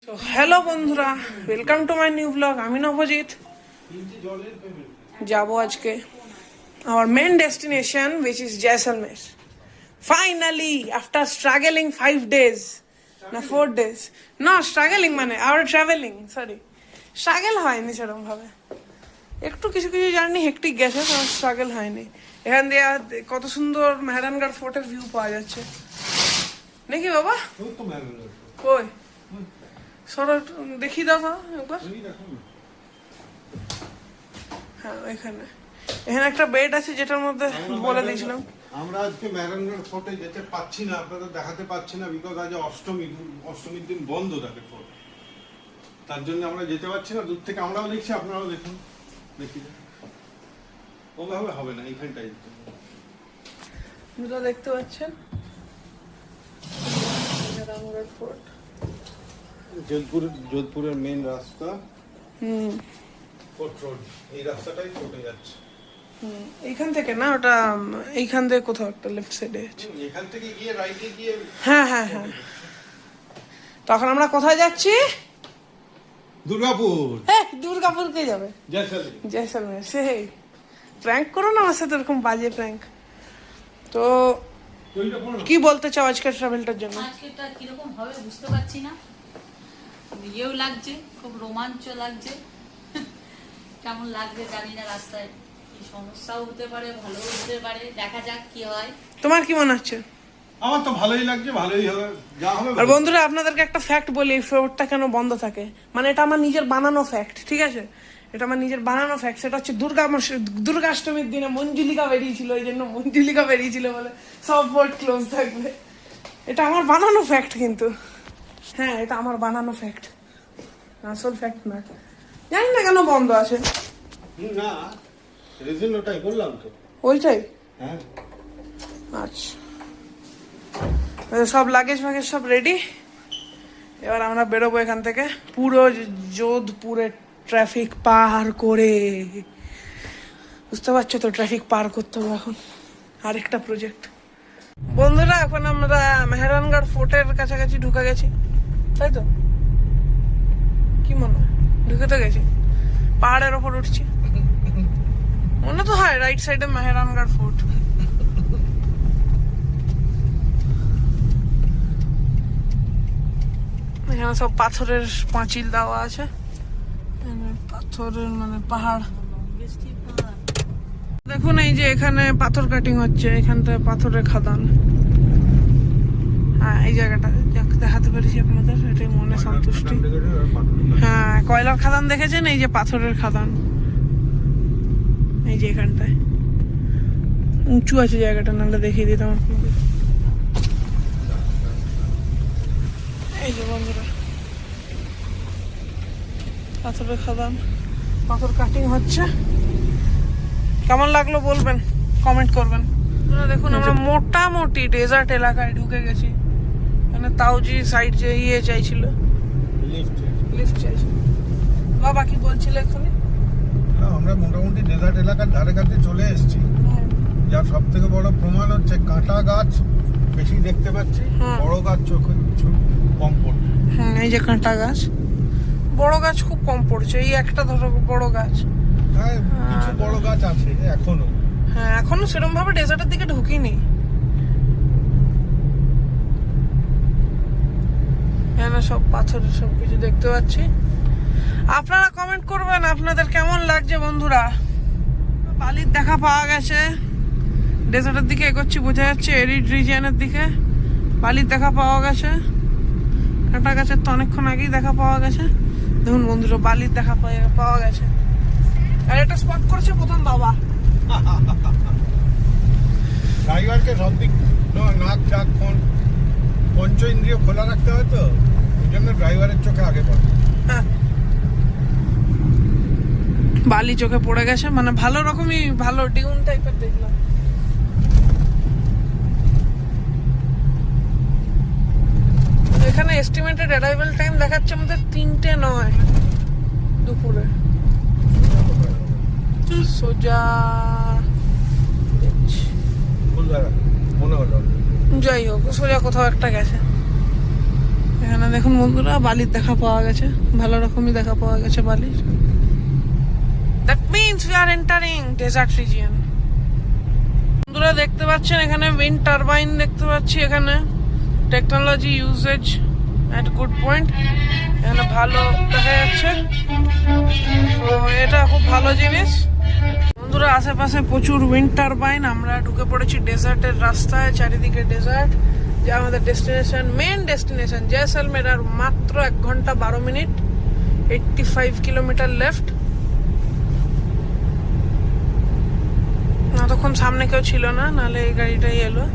So, hello বন্ধুরা, welcome to my new blog. আমি নবজিৎ। যাবো আজকে our main destination, which is Jaisalmer. Finally, after struggling 5 days, না 4 days, no struggling মানে our traveling, sorry, struggle হয়নি সেরকম ভাবে, একটু কিছু কিছু জার্নি হেক্টিক গেছে, কোনো স্ট্রাগল হয়নি। এখান দিয়ে কত সুন্দর মেহরানগড় ফোর্টের ভিউ পাওয়া যাচ্ছে নাকি বাবা? কই সরো দেখি দাও একবার। হ্যাঁ এখানে একটা বেড আছে যেটার মধ্যে বলে দিয়েছিলাম। আমরা আজকে মেহরানগড় ফোর্টে যেতে পাচ্ছি না, আপনাদের দেখাতে পাচ্ছি না, বিকজ আজ অষ্টমীর দিন বন্ধ থাকে ফোর্ট, তার জন্য আমরা যেতে পারছি না। দূর থেকে আমরাও দেখছি, আপনারাও দেখুন, দেখি ওভাবে হবে না, এইখানটাই আপনারা দেখতে পাচ্ছেন মেহরানগড় ফোর্ট, যোধপুরের মেইন রাস্তা, ফোর্ট রোড, এই রাস্তাটাই ফোর্টে যাচ্ছে। এইখান থেকে না, ওটা এইখান থেকে কোথাও একটা লেফট সাইডে আছে, এখান থেকে গিয়ে রাইটে গিয়ে। হ্যাঁ হ্যাঁ হ্যাঁ। তখন আমরা কোথায় যাচ্ছি? দুর্গাপুর। হ্যাঁ দুর্গাপুর কে যাবে? জয়সলমের। জয়সলমের। সেই প্র্যাঙ্ক করো না আমার সাথে, এরকম বাজে প্র্যাঙ্ক। তো কি বলতে চাও আজকের ট্রাভেলটার জন্য? আজকেরটা কিরকম হবে বুঝতে পারছি না, ইয়েও লাগছে, খুব রোমাঞ্চ লাগছে। কেমন লাগবে জানি না, রাস্তায় কি সমস্যাও হতে পারে, ভালো হতে পারে, দেখা যাক কি হয়। তোমার কি মনে হচ্ছে? আমার তো ভালোই লাগছে, ভালোই হবে, যা হবে। আর বন্ধুরা আপনাদেরকে একটা ফ্যাক্ট বলি, এই ফ্লোরটা কেন বন্ধ থাকে, মানে এটা আমার নিজের বানানো ফ্যাক্ট, ঠিক আছে? এটা আমার নিজের বানানো ফ্যাক্ট। সেটা হচ্ছে দুর্গাষ্টমীর দিনে মঞ্জুলিকা বেরিয়েছিল, এই জন্য মঞ্জুলিকা বেরিয়েছিল বলে সব বোর্ড ক্লোজ থাকবে। এটা আমার বানানো ফ্যাক্ট, কিন্তু হ্যাঁ এটা আমার বানানো ফ্যাক্ট, আসল ফ্যাক্ট না। জানি না কেন বন্ধ আছে। না রিজন ওটাই বললাম তো, ওইটাই। হ্যাঁ আচ্ছা সব লাগেজ ফাগেজ সব রেডি, এবার আমরা বেরোবো এখান থেকে পুরো যোধপুরের ট্রাফিক পার করে। বুঝতে পারছো তো, ট্রাফিক পার করতে হবে এখন, আরেকটা প্রজেক্ট। বন্ধুরা এখন আমরা মেহরানগড় ফোর্টের কাছাকাছি ঢুকে গেছি, তাই তো? কি মনে হয় ঢুকে তো গেছি, পাহাড়ের ওপর উঠছি, মনে তো হয় রাইট সাইডে মেহরানগড় ফোর্ট। এখানে সব পাথরের পাঁচিল দেওয়া আছে, পাথরের মানে পাহাড়। দেখুন এই যে এখানে পাথর কাটিং হচ্ছে, এখানটা পাথরের খাদান। হ্যাঁ এই জায়গাটা দেখাতে পেরেছি আপনাদের, এটাই মনে সন্তুষ্টি। হ্যাঁ কয়লার খাদান দেখেছেন, এই যে পাথরের খাদান, এই যে এখানটায় উঁচু আছে জায়গাটা, নাহলে দেখিয়ে দিতাম আপনাদের। এই যে বন্ধুরা পাথরের খাদান, পাথর কাটিং হচ্ছে। কেমন লাগলো বলবেন, কমেন্ট করবেন। দেখুন আমরা মোটামুটি ডেজার্ট এলাকায় ঢুকে গেছি। মানে তাওজি সাইড যে চাইছিল, লিফট চাইছিল। বাবা কি বলছিল এখানে? আমরা মোটামুটি ডেজার্ট এলাকার ধারে কাছে চলে এসেছি, যার সব থেকে বড় প্রমাণ হচ্ছে কাঁটা গাছ বেশি দেখতে পাচ্ছি, বড় গাছ চোখে কম পড়ছে। হ্যাঁ এই যে কাঁটা গাছ, বড় গাছ খুব কম পড়ছে, এই একটা ধরো বড় গাছ। হ্যাঁ কিছু বড় গাছ আছে এখনো। হ্যাঁ এখনো সেরকম ভাবে ডেজার্টের দিকে ঢুকিনি। এখানে সব পাথরের সব কিছু দেখতে পাচ্ছি। আপনারা কমেন্ট করবেন আপনাদের কেমন লাগছে বন্ধুরা। বালির দেখা পাওয়া গেছে, ডেজার্টের দিকে এগোচ্ছি, বোঝা যাচ্ছে এরিড রিজিয়নের দিকে। বালির দেখা পাওয়া গেছে, কাঁটা গাছের তো অনেকক্ষণ আগেই দেখা পাওয়া গেছে। দেখুন বন্ধুরা বালির দেখা পাওয়া গেছে। আর একটা স্পট করেছে প্রথম বাবা। ড্রাইভারকে সব দিক নাক চাক পঞ্চ ইন্দ্রিয় খোলা রাখতে হয়, তো ওই জন্য ড্রাইভারের চোখে আগে পড়ে। বালি চোখে পড়ে গেছে, মানে ভালো রকমই ভালো ডিউন টাইপের দেখলাম। এখানে এস্টিমেটেড অ্যারাইভাল টাইম দেখাচ্ছে আমাদের 3:09 দুপুরে। সোজা মনে হলো যাই হোক সোজা কোথাও একটা গেছে। এখানে দেখুন বন্ধুরা, বালির দেখা পাওয়া গেছে, ভালো রকমই দেখা পাওয়া গেছে বালির। That means we are entering desert region. বন্ধুরা দেখতে পাচ্ছেন এখানে উইন্ড টারবাইন দেখতে পাচ্ছি, এখানে technology usage at good point, এখানে ভালো দেখা যাচ্ছে। তো এটা খুব ভালো জিনিস বন্ধুরা। আশেপাশে প্রচুর উইন্ড টারবাইন। আমরা ঢুকে পড়েছি ডেজার্টের রাস্তায়, চারিদিকে ডেজার্ট। যে আমাদের ডেস্টিনেশন, মেন ডেস্টিনেশন জয়সলমের, আর মাত্র 1 ঘন্টা 12 মিনিট, 85 কিলোমিটার লেফট। তখন সামনে কেউ ছিল না, নাহলে এই গাড়িটাই এলো।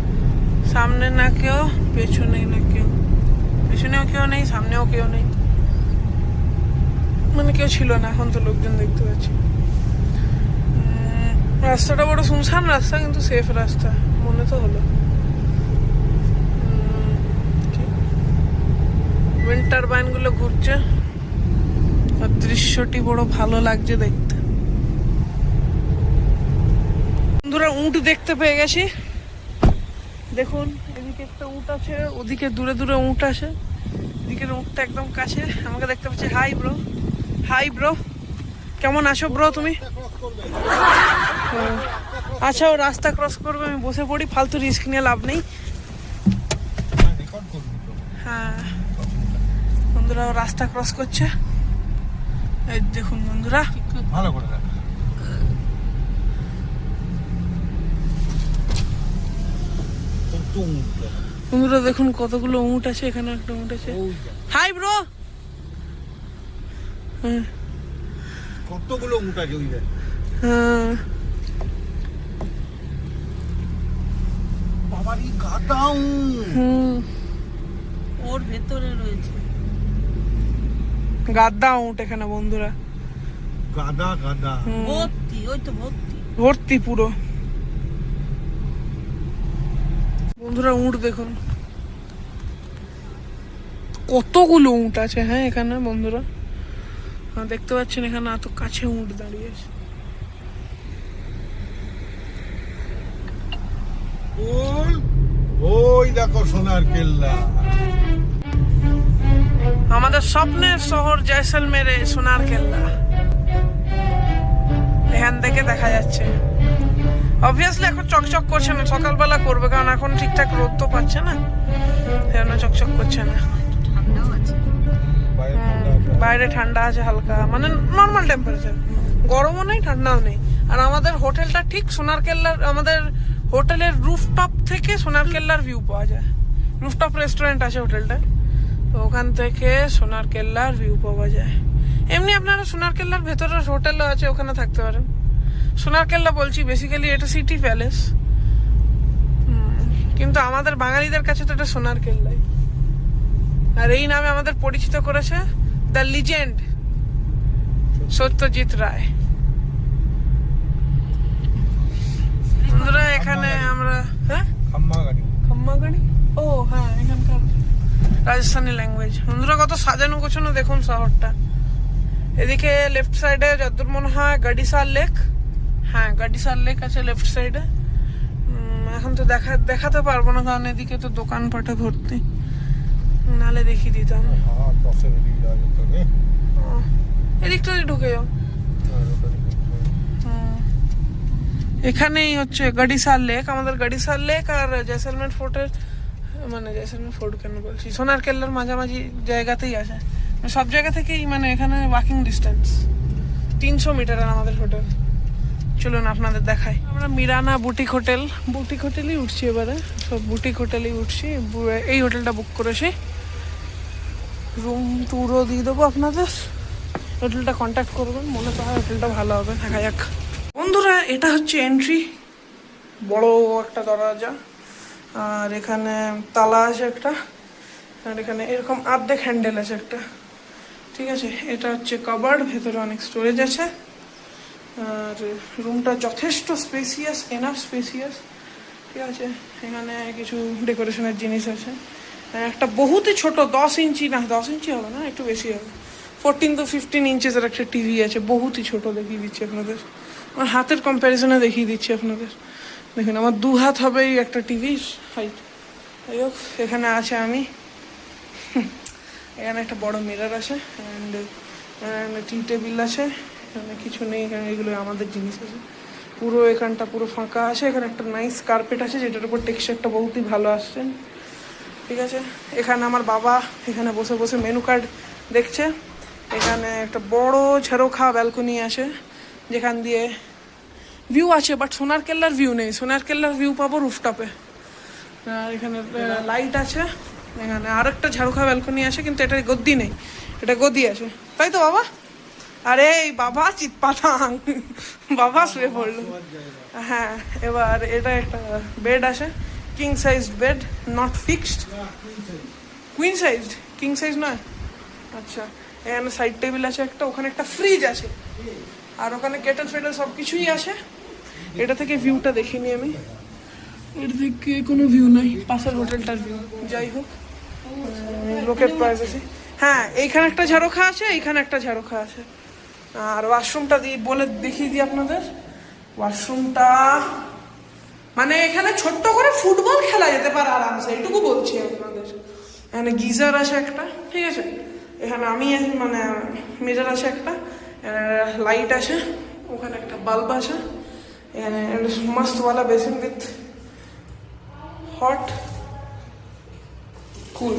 সামনে না কেউ, পেছনে না কেউ, পেছনেও কেউ নেই, সামনেও কেউ নেই, মানে কেউ ছিল না। এখন তো লোকজন দেখতে পাচ্ছি। রাস্তাটা বড় শুনশান রাস্তা, কিন্তু সেফ রাস্তা মনে তো হলো। উইন্ড টারবাইন গুলো ঘুরছে, আর দৃশ্যটি বড় ভালো লাগছে দেখতে। বন্ধুরা উট দেখতে পেয়ে গেছি, দেখুন এদিকে একটা উট আছে, ওদিকে দূরে দূরে উট আছে, এদিকের উটটা একদম কাছে আমাকে দেখতে পাচ্ছি। হাই ব্রো, হাই ব্রো, কেমন আছো ব্রো তুমি? আচ্ছা, ও রাস্তা ক্রস করবে, আমি বসে পড়ি, ফালতু রিস্ক নিয়ে লাভ নেই। হ্যাঁ বন্ধুরা, ও রাস্তা ক্রস করছে, এই দেখুন বন্ধুরা, ভালো করে দেখ। বন্ধুরা দেখুন কতগুলো উট আছে, এখানে একটা উট আছে। হাই ব্রো, কতগুলো উট আছে ওই দেখ। হ্যাঁ বাবারি গাদা উট। ওর ভেতরে রয়েছে গাদ্দা উট এখানে বন্ধুরা, গাদা গাদা ভর্তি, ওই তো ভর্তি। ভর্তি পুরো। বন্ধুরা উট দেখুন, কতগুলো উট আছে। হ্যাঁ এখানে বন্ধুরা দেখতে পাচ্ছেন, এখানে এত কাছে উট দাঁড়িয়ে আছে। ওই দেখো সোনার কেল্লা। আমাদের স্বপ্নের শহর জয়সলমেরে সোনার কেল্লা এখান থেকে দেখা যাচ্ছে। অবভিয়াসলি এখন চকচক করছে না, সকালবেলা করবে, কারণ এখন ঠিকঠাক রোদ তো পাচ্ছে না, সেজন্য চকচক করছে না। ঠান্ডাও আছে, বাইরে ঠান্ডা আছে হালকা, মানে নর্মাল টেম্পারেচার, গরমও নেই ঠান্ডাও নেই। আর আমাদের হোটেলটা ঠিক সোনার কেল্লার, আমাদের হোটেলের রুফটপ থেকে সোনার কেল্লার ভিউ পাওয়া যায়। রুফটপ রেস্টুরেন্ট আছে হোটেলটা, তো ওখান থেকে সোনার কেল্লার ভিউ পাওয়া যায়। এমনি আপনারা সোনার কেল্লার ভেতরের হোটেলও আছে, ওখানে থাকতে পারেন। সোনার কেল্লা বলছি, বেসিক্যালি এটা সিটি প্যালেস, কিন্তু আমাদের বাঙালিদের কাছে তো এটা সোনার কেল্লাই। আর এই নামে আমাদের পরিচিত করেছে দ্য লিজেন্ড সত্যজিৎ রায়। বন্ধুরা এখানে আমরা, হ্যাঁ খাম্মাগাড়ি, ও হ্যাঁ এখানকার রাজস্থানি ল্যাঙ্গুয়েজ। বন্ধুরা কত সাজানো গোছানো দেখুন শহরটা। এদিকে লেফট সাইডে যতদূর মনে হয় গাডিসার লেক, হ্যাঁ গাডিসার লেক আছে লেফট সাইডে। এখন তো দেখাতে পারবো না, কারণ এদিকে তো দোকানপাটে ভর্তি, নালে দেখিয়ে দিতাম। এদিকটা ঢুকে যাও। এখানেই হচ্ছে গাডিসার লেক, আমাদের গাডিসার লেক আর জয়সলমের ফোর্টের, মানে জয়সলমের ফোর্ট কেন বলছি, সোনার কেল্লার মাঝামাঝি জায়গাতেই আছে। সব জায়গা থেকেই, মানে এখানে ওয়াকিং ডিস্টেন্স 300 মিটার আমাদের হোটেল। চলুন আপনাদের দেখাই। আমরা মিরানা বুটিক হোটেল, বুটিক হোটেলই উঠছি এবারে, সব বুটিক হোটেলেই উঠছি। এই হোটেলটা বুক করেছি, রুম ট্যুরও দিয়ে দেবো আপনাদের। হোটেলটা কন্ট্যাক্ট করবেন, মনে তো হয় হোটেলটা ভালো হবে, দেখা যাক। বন্ধুরা এটা হচ্ছে এন্ট্রি, বড় একটা দরজা, আর এখানে তালা আছে একটা, আর এখানে এরকম আর্ধেক হ্যান্ডেল আছে একটা, ঠিক আছে। এটা হচ্ছে কাবার্ড, ভেতরে অনেক স্টোরেজ আছে, আর রুমটা যথেষ্ট স্পেসিয়াস, এনাফ স্পেসিয়াস, ঠিক আছে। এখানে কিছু ডেকোরেশনের জিনিস আছে, একটা বহুতই ছোট 10 ইঞ্চি, না 10 ইঞ্চি হবে না, একটু বেশি হবে, 14 to 15 ইঞ্চেসের একটা টিভি আছে, বহুতই ছোট, দেখিয়ে দিচ্ছি আপনাদের, আমার হাতের কম্প্যারিজনে দেখিয়ে দিচ্ছি আপনাদের। দেখুন আমার 2 হাত হবে এই একটা টিভির হাইট। যাই হোক, এখানে আছে আমি, এখানে একটা বড় মিরর আছে অ্যান্ড টি টেবিল আছে, এখানে কিছু নেই, এখানে এগুলো আমাদের জিনিস আছে। পুরো এখানটা পুরো ফাঁকা আছে, এখানে একটা নাইস কার্পেট আছে যেটার উপর টেক্সচারটা বহুতই ভালো আসছে, ঠিক আছে। এখানে আমার বাবা এখানে বসে বসে মেনু কার্ড দেখছে। এখানে একটা বড় ঝাড়খা ব্যালকনি আছে যেখান দিয়ে ভিউ আছে, বাট সোনার কেল্লার ভিউ নেই, সোনার কেল্লার ভিউ পাবো রুফটপে। আর এখানে লাইট আছে, এখানে আরেকটা ঝাড়খা ব্যালকনি আছে কিন্তু এটা গদ্দি নেই, এটা গদি আছে, তাই তো বাবা? আরে এই বাবা চিৎ পাতাং, বাবা শুয়ে পড়লো। হ্যাঁ, এবার এটা একটা বেড আছে, king size bed, not fixed, queen sized, king size নয়। আচ্ছা, এখানে সাইড টেবিল আছে একটা, ওখানে একটা ফ্রিজ আছে, আর ওখানে কেটেল ফেটেল সব কিছুই আছে। এটা থেকে ভিউটা দেখিনি আমি, এর থেকে কোনো ভিউ নাই, পাশের হোটেলটার ভিউ। যাই হোক, লোকের প্রাইস আছে। হ্যাঁ, এইখানে একটা ঝাড়খা আছে, এইখানে একটা ঝাড়খা আছে। আর ওয়াশরুমটা বলে দেখিয়ে দিই আপনাদের। ওয়াশরুমটা মানে এখানে ছোট্ট করে ফুটবল খেলা যেতে পারে আরামসে, এইটুকু বলছি আপনাদের। এখানে গিজার আছে একটা, ঠিক আছে। এখানে আমি মানে মিরর আছে একটা, লাইট আছে, ওখানে একটা বাল্ব আছে, এখানে মস্তওয়ালা basin with hot cool,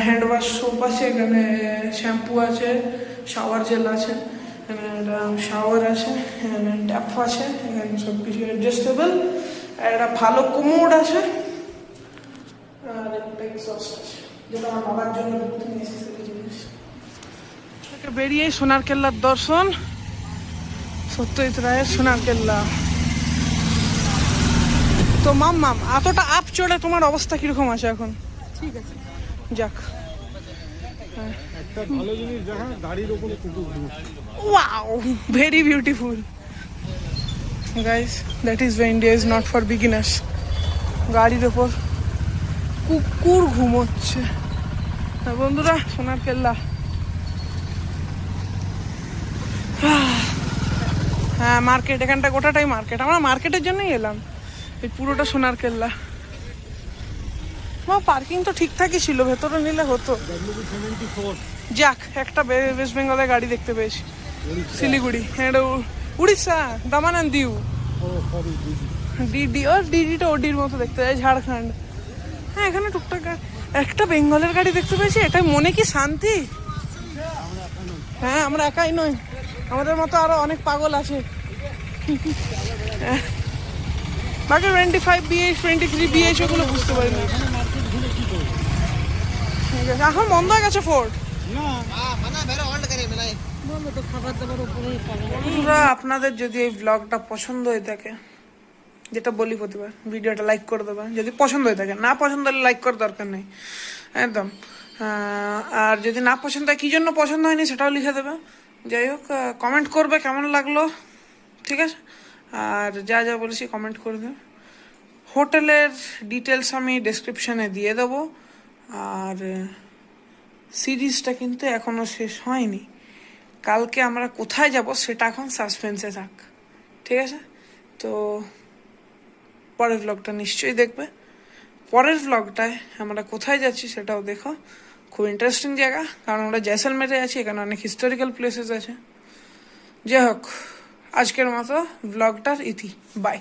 hand wash soap আছে, এখানে শ্যাম্পু আছে, শাওয়ার জেল আছে, এখানে একটা শাওয়ার আছে, এখানে ট্যাপ আছে, এখানে সব কিছু অ্যাডজাস্টেবল, একটা ভালো কোমোড আছে, আর একটা এক্সস্ট আছে যেটা আমার বাবার জন্য বহুত নেসেসারি জিনিস। বেরিয়ে সোনার কেল্লার দর্শন, সত্যজিৎ রায়ের সোনার কেল্লা। তো মাম এতটা আপ চড়ে তোমার অবস্থা কিরকম আছে এখন? ঠিক আছে, যাক। একটা ভালো জিনিস দেখা, গাড়ির উপরে কুকুর ঘুরছে। Wow, very beautiful guys, that is Y India is not for beginners. গাড়ির ওপর কুকুর ঘুমোচ্ছে। বন্ধুরা, সোনার কেল্লা, হ্যাঁ মার্কেট, এখানটা গোটাটাই মার্কেট, আমরা মার্কেটের জন্যই এলাম। এই পুরোটা সোনার কেল্লা। পার্কিং তো ঠিকঠাকই ছিল, ভেতরে নিলে হতো। যাক, একটা ওয়েস্ট বেঙ্গলের গাড়ি দেখতে পেয়েছি, শিলিগুড়ি, এটা উড়িষ্যা, দামান অ্যান্ড দিউ। ডিডি, ও ডিডিটা ওডির মতো দেখতে যায়, ঝাড়খণ্ড। হ্যাঁ, এখানে টুকটাক একটা বেঙ্গলের গাড়ি দেখতে পেয়েছি, এটা মনে কি শান্তি। হ্যাঁ, আমরা একাই নই, আমাদের মতো আরো অনেক পাগল আছে। বাকি 25 BH 23 BH ওগুলো বুঝতে পারি না। ঠিক আছে, এখন বন্ধ হয়ে গেছে ফোর্ট। বন্ধুরা, আপনাদের যদি এই ব্লগটা পছন্দ হয়ে থাকে, যেটা বলি প্রতিবার, ভিডিওটা লাইক করে দেবে যদি পছন্দ হয়ে থাকে, না পছন্দ হলে লাইক করার দরকার নেই একদম। আর যদি না পছন্দ হয়, কী জন্য পছন্দ হয়নি সেটাও লিখে দেবে। যাই হোক, কমেন্ট করবে কেমন লাগলো, ঠিক আছে। আর যা যা বলেছি কমেন্ট করবে। হোটেলের ডিটেলস আমি ডেসক্রিপশানে দিয়ে দেবো। আর সিরিজটা কিন্তু এখনও শেষ হয়নি, কালকে আমরা কোথায় যাব সেটা এখন সাসপেন্সে থাক, ঠিক আছে। তো পরের ব্লগটা নিশ্চয়ই দেখবে। পরের ব্লগটায় আমরা কোথায় যাচ্ছি সেটাও দেখো, খুব ইন্টারেস্টিং জায়গা, কারণ আমরা জয়সলমেরে আছি, এখানে অনেক হিস্টোরিক্যাল প্লেসেস আছে। যাই হোক, আজকের মতো ব্লগটার ইতি, বাই।